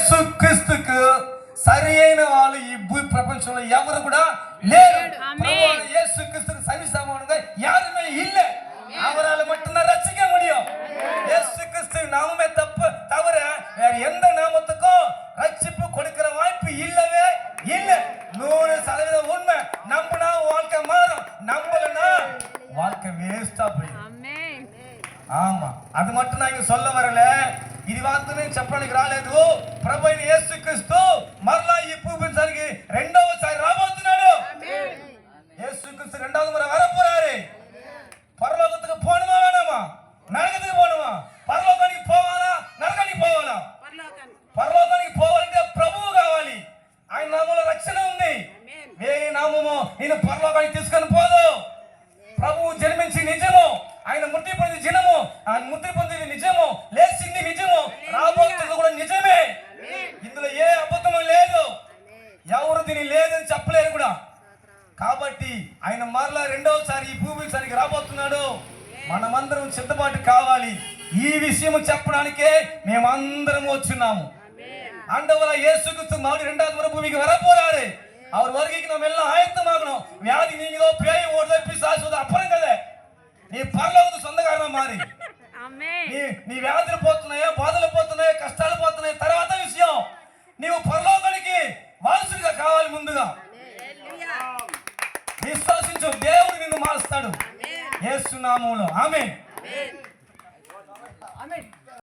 యేసు క్రీస్తుకు సరి అయిన వాళ్ళు ఈ భూ ప్రపంచంలో ఎవరు కూడా లేరు. యేసు கிறிஸ்துக்கு சரிசமமாக யாருமே இல்ல. அவரால மட்டும்தான் ரட்சிக்க முடியும். இயேசு கிறிஸ்து நாமமே தவிர வேற எந்த நாமத்துக்கும் ரட்சிப்பு கொடுக்கிற வாய்ப்பு இல்லவே இல்ல. 100% உண்மை. நம்பினா வாழ்க்கை மாறும், நம்பலனா வாழ்க்கை வேஸ்டா போயிடும். ఆమా అది మట్టు నాకు சொல்ல வரல. ఇది వాస్తవమే చెప్పడానికి రాలేదు. ప్రభువైన యేసుక్రీస్తు మరలా ఈ భూమికి రెండవసారి రాబోతున్నాడు. యేసుక్రీస్తు రెండవ ముறை வரப்போறாரு. పరలోకத்துக்கு పోணுமா வேணாமா? నరకத்துக்கு పోணுமா? పరలోకానికి పోవాలా నరకానికి పోవాలా? పరలోకానికి పోవాలంటే ప్రభువు కావాలి. ఆయన నామములో రక్షణ ఉంది. వేరే నామము నిన్ను పరలోకానికి తీసుకొని పోదు. ప్రభువు జన్మించి నిజము, ఆయన మృతి పొంది జనము, ఆయన మృతి పొంది నిజము, లేచింది నిజము, రాబోతుంది కూడా నిజమే. ఇందులో ఏ అబద్ధము లేదు. ఎవరు దీని లేదని చెప్పలేరు కూడా. కాబట్టి ఆయన మరలా రెండవసారి ఈ భూమికి రాబోతున్నాడు. మనమందరం సిద్ధపాటు కావాలి. ఈ విషయం చెప్పడానికే మేమందరం వచ్చున్నాము. ஆண்டவரா இயேசு கிறிஸ்து மறுபடியும் இரண்டாவது முறை பூமிக்கு வரப்போறாரு. அவர் வருகைக்கு நம்ம எல்லாம் ஆயத்தமாகணும். வியாதி நீங்கதோ, பேய் ஓடுதோ, பிசாசு அப்புறம் கதை. నీ పరలోకపు సొంతకారణ మారి. నీ వ్యాధులు పోతున్నాయో, బాధలు పోతున్నాయో, కష్టాలు పోతున్నాయో తర్వాత విషయం. నీవు పరలోకానికి వారసుడిగా కావాలి. ముందుగా విశ్వాసించు, దేవుడు నిన్ను మారుస్తాడు యేసు నామములో. ఆమేన్.